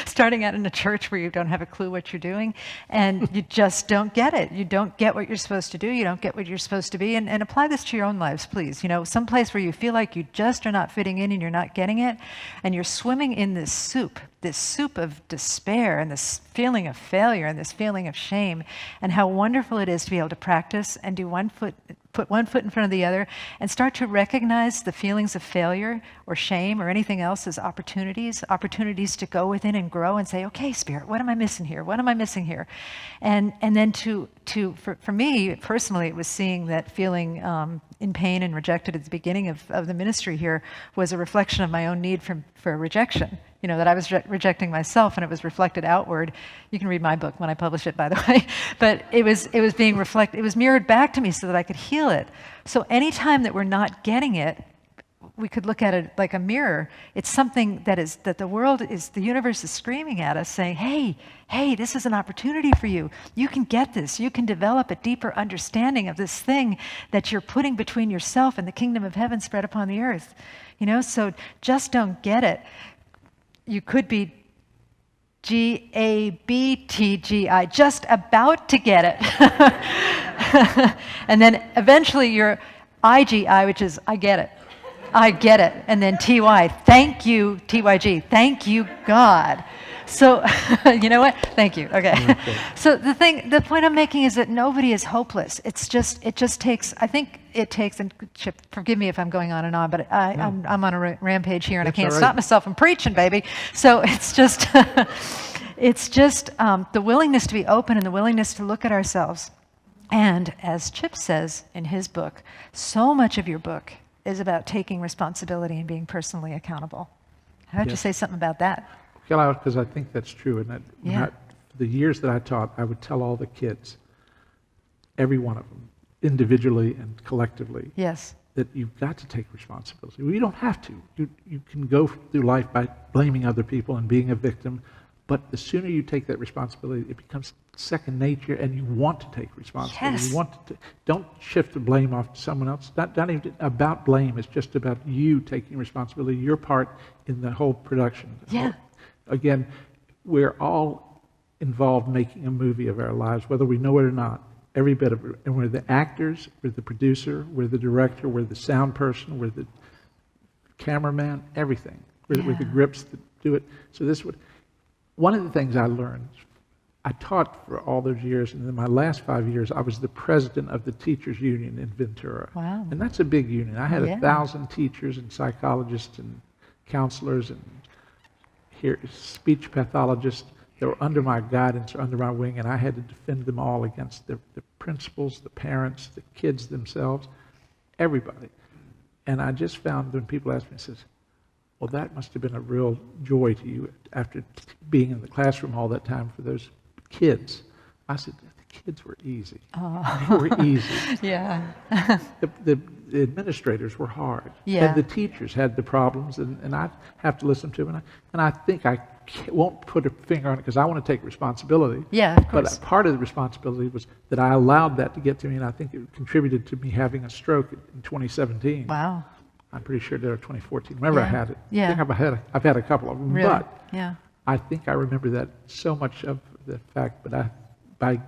starting out in a church where you don't have a clue what you're doing, and you just don't get it. You don't get what you're supposed to do. You don't get what you're supposed to be. And apply this to your own lives, please. You know, some place where you feel like you just are not fitting in and you're not getting it, and you're swimming in this soup of despair and this feeling of failure and this feeling of shame, and how wonderful it is to be able to practice and put one foot in front of the other and start to recognize the feelings of failure or shame or anything else as opportunities to go within and grow and say, okay, Spirit, what am I missing here? What am I missing here? And then for me personally, it was seeing that feeling in pain and rejected at the beginning of the ministry here was a reflection of my own need for rejection. You know, that I was rejecting myself, and it was reflected outward. You can read my book when I publish it, by the way. But it was being reflected. It was mirrored back to me so that I could heal it. So anytime that we're not getting it, we could look at it like a mirror. It's something that the universe is screaming at us, saying, hey, this is an opportunity for you. You can get this. You can develop a deeper understanding of this thing that you're putting between yourself and the kingdom of heaven spread upon the earth. You know, so just don't get it. You could be GABTGI, just about to get it. And then eventually you're IGI, which is I get it. I get it. And then TY, thank you, TYG, thank you, God. So, you know what? Thank you. Okay. So the point I'm making is that nobody is hopeless. It just takes, I think it takes, and Chip, forgive me if I'm going on and on, but I'm on a rampage here and I can't stop myself from preaching, baby. So it's just, the willingness to be open and the willingness to look at ourselves. And as Chip says in his book, so much of your book is about taking responsibility and being personally accountable. How would you say something about that? Because I think that's true. And the years that I taught, I would tell all the kids, every one of them, individually and collectively, yes, that you've got to take responsibility. Well, you don't have to. You can go through life by blaming other people and being a victim, but the sooner you take that responsibility, it becomes second nature, and you want to take responsibility. Yes. You want to don't shift the blame off to someone else. Not even about blame. It's just about you taking responsibility, your part in the whole production. Yeah. Again, we're all involved making a movie of our lives, whether we know it or not. Every bit of it. And we're the actors, we're the producer, we're the director, we're the sound person, we're the cameraman, everything. We're the grips that do it. So one of the things I learned, I taught for all those years, and in my last 5 years, I was the president of the teachers union in Ventura. Wow. And that's a big union. I had 1,000 teachers and psychologists and counselors and speech pathologists that were under my guidance or under my wing, and I had to defend them all against the principals, the parents, the kids themselves, everybody. And I just found when people ask me, says, well, that must have been a real joy to you after being in the classroom all that time for those kids. I said, the kids were easy. Oh. They were easy. Yeah. The administrators were hard. Yeah. And the teachers had the problems, and I have to listen to them. And I think I won't put a finger on it because I want to take responsibility. Yeah, of course. But part of the responsibility was that I allowed that to get to me, and I think it contributed to me having a stroke in 2017. Wow. I'm pretty sure there was 2014. Remember, I Yeah. had it. Yeah. I think I've had a couple of them. Really? But Yeah. I think I remember that so much of the fact, but by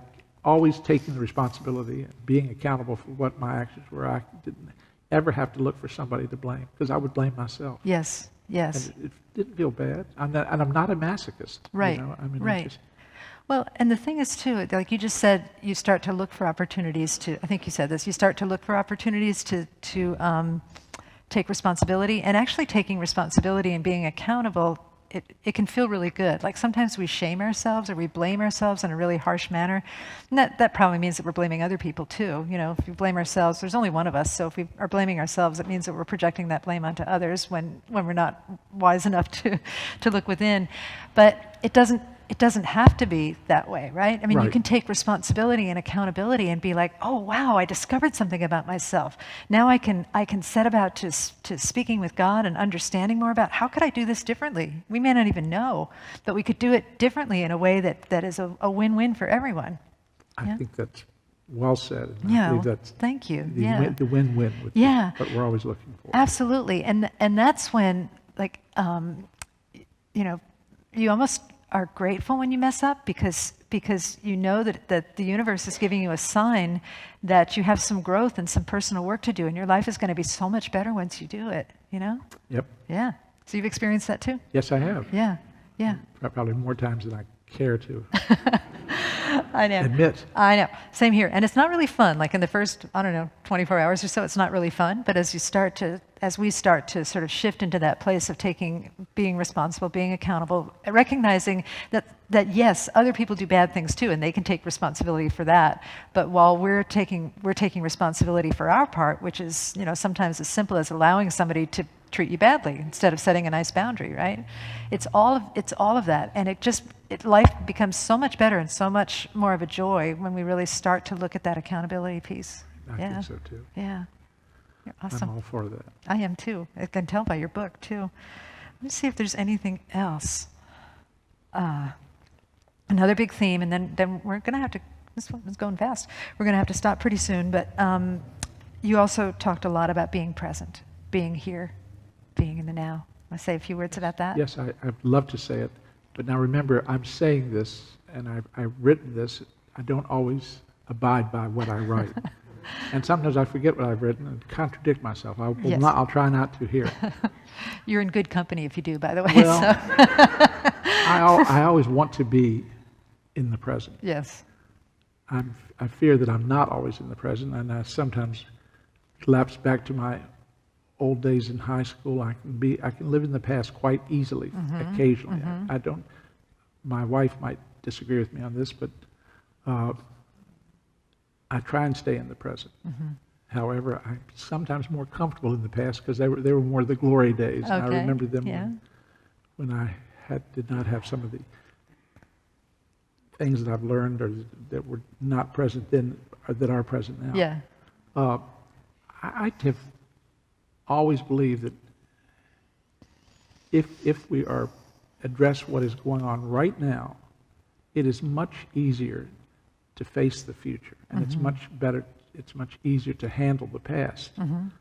always taking the responsibility and being accountable for what my actions were, I didn't ever have to look for somebody to blame because I would blame myself. Yes. Yes. And it didn't feel bad. I'm not a masochist. Right. You know? I mean, Right. Well, and the thing is too, like you just said, you start to look for opportunities to. I think you said this. You start to look for opportunities to take responsibility, and actually taking responsibility and being accountable. It can feel really good. Like sometimes we shame ourselves or we blame ourselves in a really harsh manner. And that probably means that we're blaming other people too. You know, if we blame ourselves, there's only one of us. So if we are blaming ourselves, it means that we're projecting that blame onto others when we're not wise enough to look within. But it doesn't have to be that way, right? I mean, you Right. can take responsibility and accountability and be like, oh, wow, I discovered something about myself. Now I can set about to speaking with God and understanding more about how could I do this differently? We may not even know, but we could do it differently in a way that is a win-win for everyone. I Yeah. think that's well said. And I Yeah, believe well, that's thank you. the, Yeah. the win-win with Yeah. what we're always looking for. Absolutely, and that's when, like, you know, you almost are grateful when you mess up because you know that the universe is giving you a sign that you have some growth and some personal work to do, and your life is going to be so much better once you do it. You know? Yep. Yeah. So you've experienced that too? Yes, I have. Yeah. Yeah. Probably more times than I care to I know. admit. I know. Same here. And it's not really fun. Like in the first, 24 hours or so, it's not really fun. But as we start to sort of shift into that place of being responsible, being accountable, recognizing that yes, other people do bad things too, and they can take responsibility for that. But while we're taking responsibility for our part, which is, sometimes as simple as allowing somebody to treat you badly instead of setting a nice boundary, right? It's all of that, and life becomes so much better and so much more of a joy when we really start to look at that accountability piece. I think so too. Yeah. You're awesome. I'm all for that. I am too. I can tell by your book too. Let me see if there's anything else. Another big theme, and then we're going to have to, this one is going fast, we're going to have to stop pretty soon, but you also talked a lot about being present, being here, being in the now. Want to say a few words about that? Yes, I'd love to say it. But now remember, I'm saying this, and I've written this. I don't always abide by what I write. And sometimes I forget what I've written and contradict myself. Yes. I'll try not to here. You're in good company if you do, by the way. Well, So. I always want to be in the present. Yes. I fear that I'm not always in the present, and I sometimes lapse back to my old days in high school. I can live in the past quite easily, occasionally. I don't. My wife might disagree with me on this, but I try and stay in the present. However, I'm sometimes more comfortable in the past because they were more the glory days. Okay. And I remember them Yeah. when I did not have some of the things that I've learned or that were not present then or that are present now. Yeah. I have always believed that if we address what is going on right now, it is much easier to face the future, and it's much better. It's much easier to handle the past.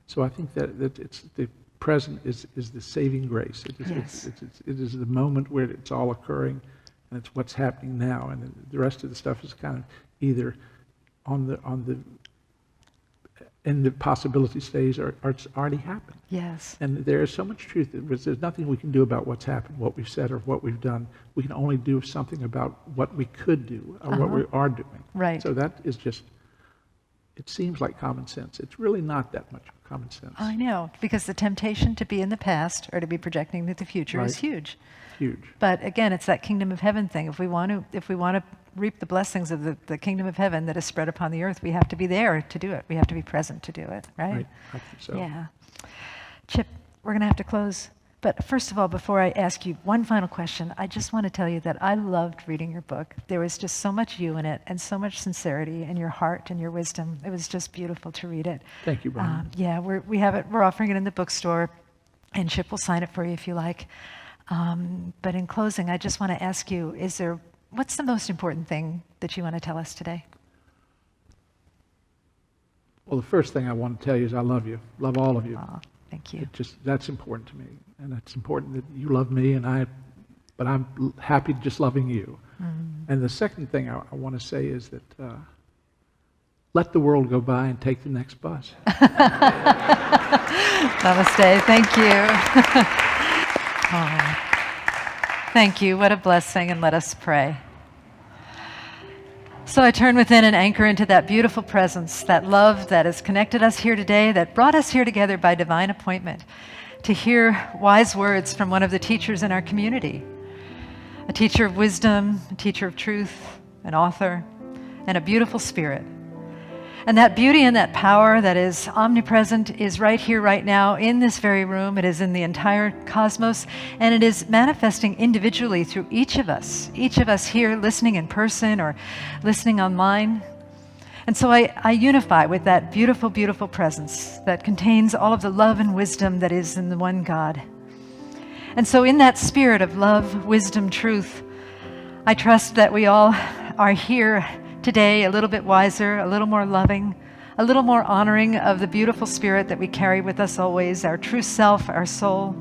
So I think that it's the present is the saving grace. It is the moment where it's all occurring, and it's what's happening now, and the rest of the stuff is kind of either in the possibility stage or it's already happened. Yes. And there is so much truth. There's nothing we can do about what's happened, what we've said, or what we've done. We can only do something about what we could do or what we are doing. Right. So that is just, it seems like common sense. It's really not that much common sense. I know, because the temptation to be in the past or to be projecting to the future is Right. huge. Huge. But again, it's that kingdom of heaven thing. If we want to reap the blessings of the kingdom of heaven that is spread upon the earth, we have to be there to do it. We have to be present to do it, right? Right. I think so. Yeah. Chip, we're going to have to close. But first of all, before I ask you one final question, I just want to tell you that I loved reading your book. There was just so much you in it and so much sincerity in your heart and your wisdom. It was just beautiful to read it. Thank you, Bonnie. Yeah, we have it. We're offering it in the bookstore, and Chip will sign it for you if you like. But in closing, I just want to ask you, what's the most important thing that you want to tell us today? Well, the first thing I want to tell you is I love you. Love all of you. Oh, thank you. That's important to me. And it's important that you love me, but I'm happy just loving you. And the second thing I want to say is that let the world go by and take the next bus. Namaste. Thank you. Oh, thank you. What a blessing. And let us pray. So I turn within and anchor into that beautiful presence, that love that has connected us here today, that brought us here together by divine appointment, to hear wise words from one of the teachers in our community, a teacher of wisdom, a teacher of truth, an author, and a beautiful spirit. And that beauty and that power that is omnipresent is right here, right now, in this very room. It is in the entire cosmos, and it is manifesting individually through each of us here listening in person or listening online. And so I unify with that beautiful, beautiful presence that contains all of the love and wisdom that is in the one God. And so in that spirit of love, wisdom, truth, I trust that we all are here today a little bit wiser, a little more loving, a little more honoring of the beautiful spirit that we carry with us always, our true self, our soul.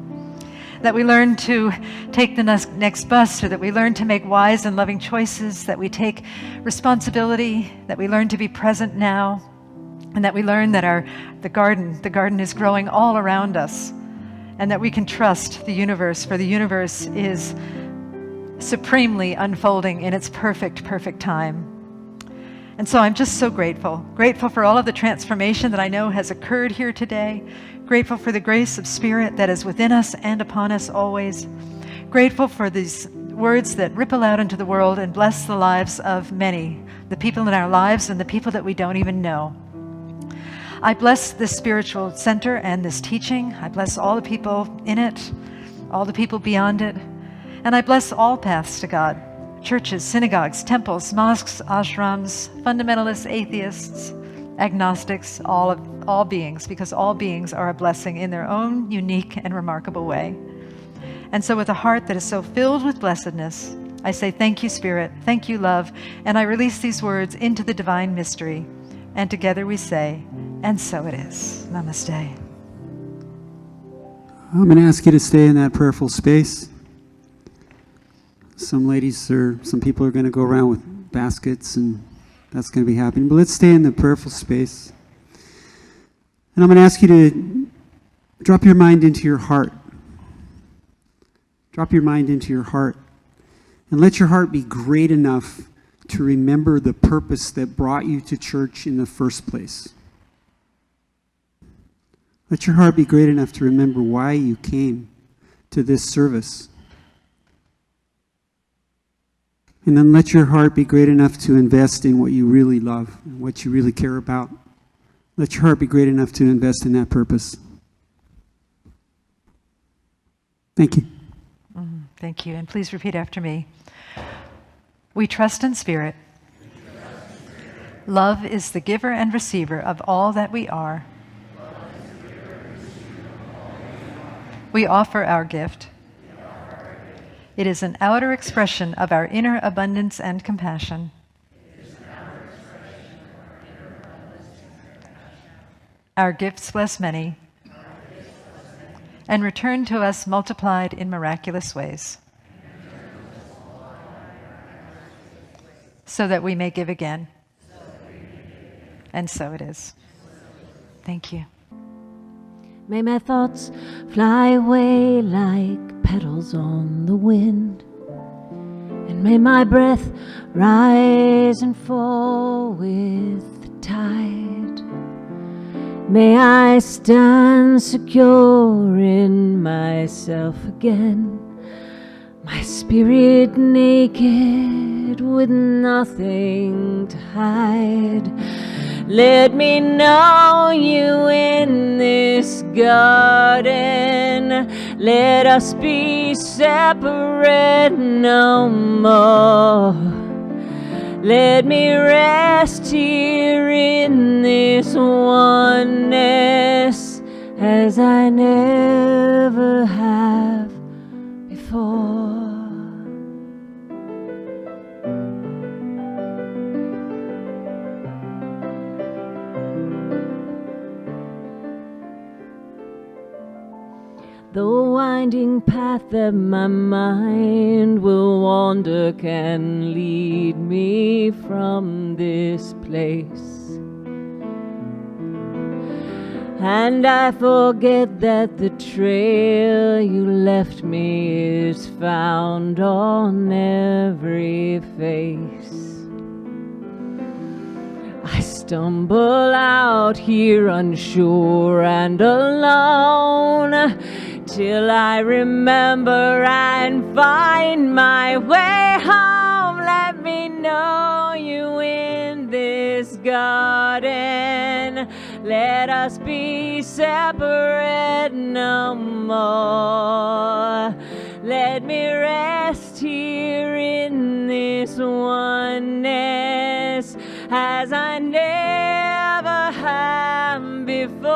That we learn to take the next bus, or that we learn to make wise and loving choices, that we take responsibility, that we learn to be present now, and that we learn that the garden is growing all around us, and that we can trust the universe, for the universe is supremely unfolding in its perfect, perfect time. And so I'm just so grateful for all of the transformation that I know has occurred here today, grateful for the grace of spirit that is within us and upon us always, grateful for these words that ripple out into the world and bless the lives of many, the people in our lives and the people that we don't even know. I bless this spiritual center and this teaching. I bless all the people in it, all the people beyond it, and I bless all paths to God. Churches, synagogues, temples, mosques, ashrams, fundamentalists, atheists, agnostics, all beings, because all beings are a blessing in their own unique and remarkable way. And so with a heart that is so filled with blessedness, I say thank you, Spirit, thank you, love, and I release these words into the divine mystery. And together we say, and so it is. Namaste. I'm going to ask you to stay in that prayerful space. Some people are going to go around with baskets, and that's going to be happening. But let's stay in the prayerful space. And I'm going to ask you to drop your mind into your heart. Drop your mind into your heart. And let your heart be great enough to remember the purpose that brought you to church in the first place. Let your heart be great enough to remember why you came to this service. And then let your heart be great enough to invest in what you really love and what you really care about. Let your heart be great enough to invest in that purpose. Thank you. Thank you. And please repeat after me. We trust in Spirit. Love is the giver and receiver of all that we are. We offer our gift. It is an outer expression of our inner abundance and compassion. Our gifts bless many and return to us multiplied in miraculous ways, so that we may give again. And so it is. Thank you. May my thoughts fly away like petals on the wind, and may my breath rise and fall with the tide. May I stand secure in myself again, my spirit naked with nothing to hide. Let me know you in this garden. Let us be separate no more. Let me rest here in this oneness as I never have before. The winding path that my mind will wander can lead me from this place. And I forget that the trail you left me is found on every face. I stumble out here unsure and alone, till I remember and find my way home. Let me know you in this garden. Let us be separate no more. Let me rest here in this oneness as I never have before.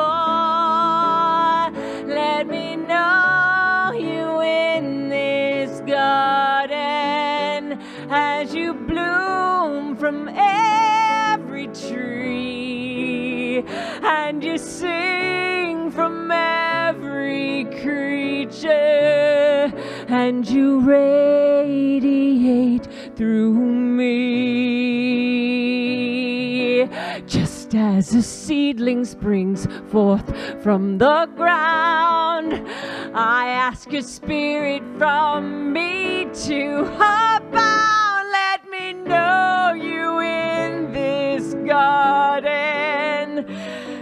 Let me know you in this garden as you bloom from every tree and you sing from every creature and you radiate through me. Just as a seedling springs forth from the ground, I ask your spirit from me to abound. Let me know you in this garden.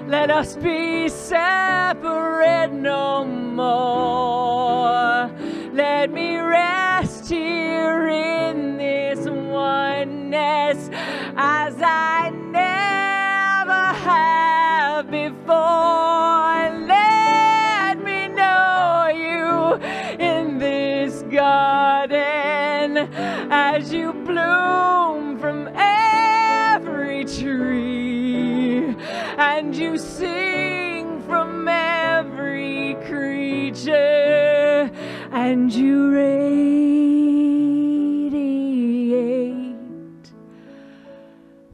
Let us be separate no more. Let me rest here in this oneness as I never have before. Let me know you in this garden as you bloom from every tree and you sing from every creature and you radiate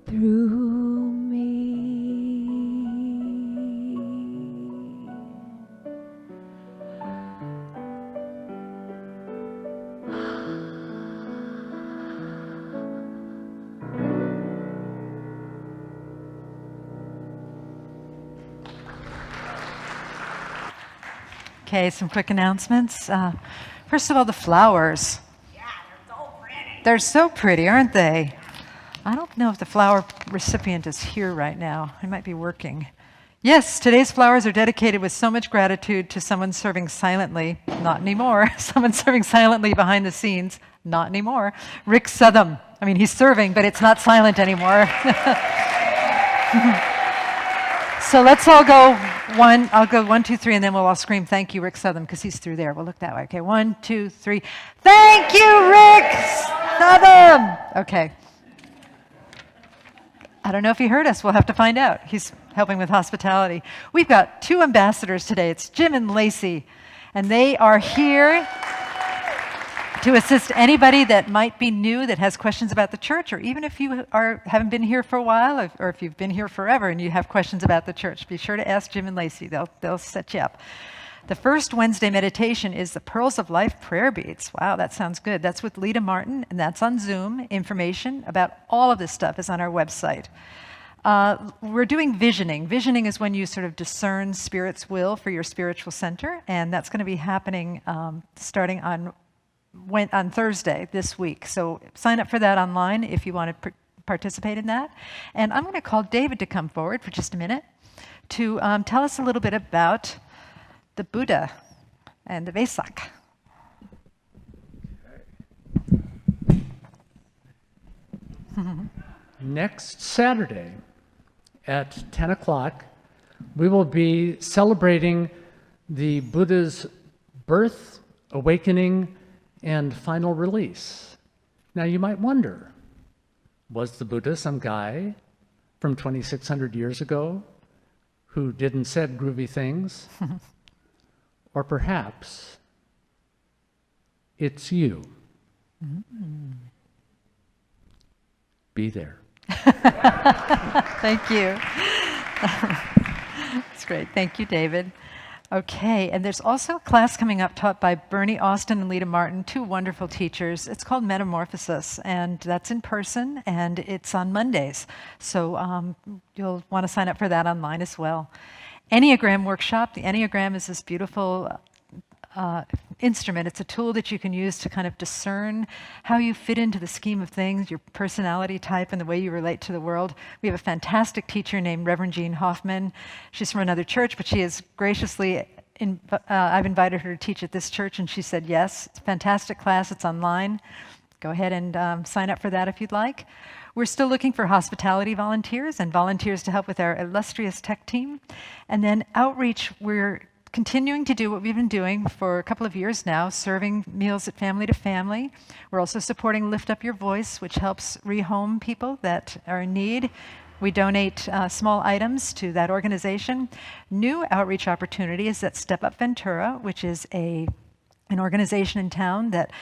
through me. Okay, some quick announcements. First of all, the flowers. Yeah, they're so pretty. They're so pretty, aren't they? I don't know if the flower recipient is here right now. It might be working. Yes, today's flowers are dedicated with so much gratitude to someone serving silently. Not anymore. Someone serving silently behind the scenes. Not anymore. Rick Southam. I mean, he's serving, but it's not silent anymore. So let's all go one. I'll go 1, 2, 3, and then we'll all scream, "Thank you, Rick Southam," because he's through there. We'll look that way. Okay, 1, 2, 3. Thank you, Rick Southam. Okay. I don't know if he heard us. We'll have to find out. He's helping with hospitality. We've got 2 ambassadors today. It's Jim and Lacey, and they are here to assist anybody that might be new that has questions about the church, or even if you haven't been here for a while, or if you've been here forever and you have questions about the church. Be sure to ask Jim and Lacey. They'll set you up. The first Wednesday meditation is the Pearls of Life prayer beads. Wow, that sounds good. That's with Lita Martin, and that's on Zoom. Information about all of this stuff is on our website. We're doing visioning. Visioning is when you sort of discern Spirit's will for your spiritual center, and that's going to be happening starting on Thursday this week. So sign up for that online if you want to participate in that. And I'm going to call David to come forward for just a minute to tell us a little bit about the Buddha and the Vesak. Next Saturday at 10 o'clock, we will be celebrating the Buddha's birth, awakening, and final release. Now you might wonder, was the Buddha some guy from 2,600 years ago who didn't said groovy things? Or perhaps it's you. Be there. Thank you. That's great. Thank you, David. Okay, and there's also a class coming up taught by Bernie Austin and Lita Martin, two wonderful teachers. It's called METAMORPHOSIS, and that's in person, and it's on Mondays. So you'll want to sign up for that online as well. Enneagram workshop. The Enneagram is this beautiful instrument. It's a tool that you can use to kind of discern how you fit into the scheme of things, your personality type, and the way you relate to the world. We have a fantastic teacher named Reverend Jean Hoffman. She's from another church, but she is graciously, I've invited her to teach at this church, and she said yes. It's a fantastic class. It's online. Go ahead and sign up for that if you'd like. We're still looking for hospitality volunteers and volunteers to help with our illustrious tech team. And then outreach, we're continuing to do what we've been doing for a couple of years now, serving meals at family to family. We're also supporting Lift Up Your Voice, which helps rehome people that are in need. We donate small items to that organization. New outreach opportunity is at Step Up Ventura, which is an organization in town that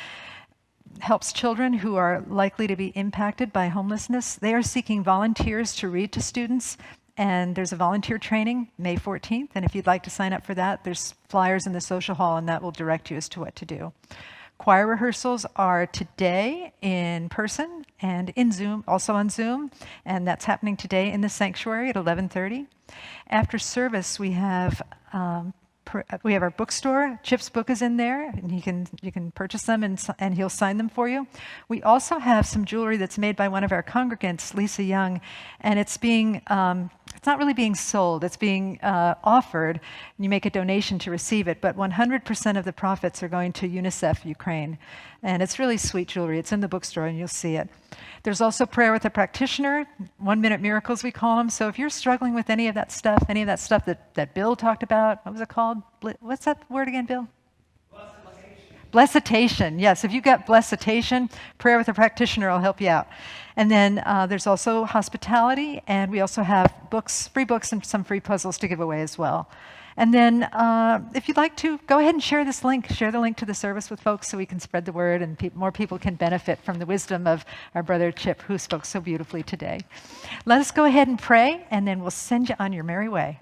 helps children who are likely to be impacted by homelessness. They are seeking volunteers to read to students, and there's a volunteer training May 14th, and if you'd like to sign up for that, there's flyers in the social hall, and that will direct you as to what to do. Choir rehearsals are today in person and in Zoom, also on Zoom, and that's happening today in the sanctuary at 11:30. After service, we have our bookstore. Chip's book is in there, and you can purchase them, and he'll sign them for you. We also have some jewelry that's made by one of our congregants, Lisa Young, and it's not really being sold. It's being offered, and you make a donation to receive it, but 100% of the profits are going to UNICEF Ukraine, and it's really sweet jewelry. It's in the bookstore, and you'll see it. There's also prayer with a practitioner, 1-minute miracles we call them. So if you're struggling with any of that stuff that Bill talked about, what was it called? What's that word again, Bill? Blessitation. Yes, if you've got blessitation, prayer with a practitioner will help you out. And then there's also hospitality, and we also have books, free books, and some free puzzles to give away as well. And then if you'd like to, go ahead and share this link. Share the link to the service with folks so we can spread the word and more people can benefit from the wisdom of our brother Chip, who spoke so beautifully today. Let us go ahead and pray, and then we'll send you on your merry way.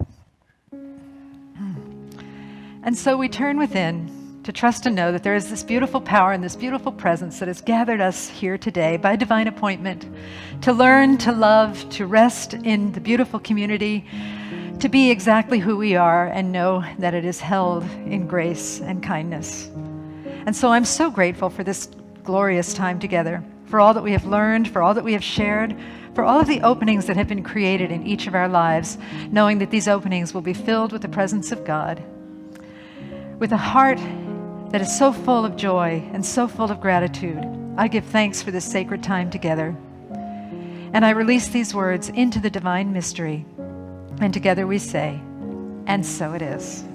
And so we turn within to trust and know that there is this beautiful power and this beautiful presence that has gathered us here today by divine appointment to learn, to love, to rest in the beautiful community, to be exactly who we are and know that it is held in grace and kindness. And so I'm so grateful for this glorious time together, for all that we have learned, for all that we have shared, for all of the openings that have been created in each of our lives, knowing that these openings will be filled with the presence of God. With a heart that is so full of joy and so full of gratitude, I give thanks for this sacred time together. And I release these words into the divine mystery. And together we say, and so it is.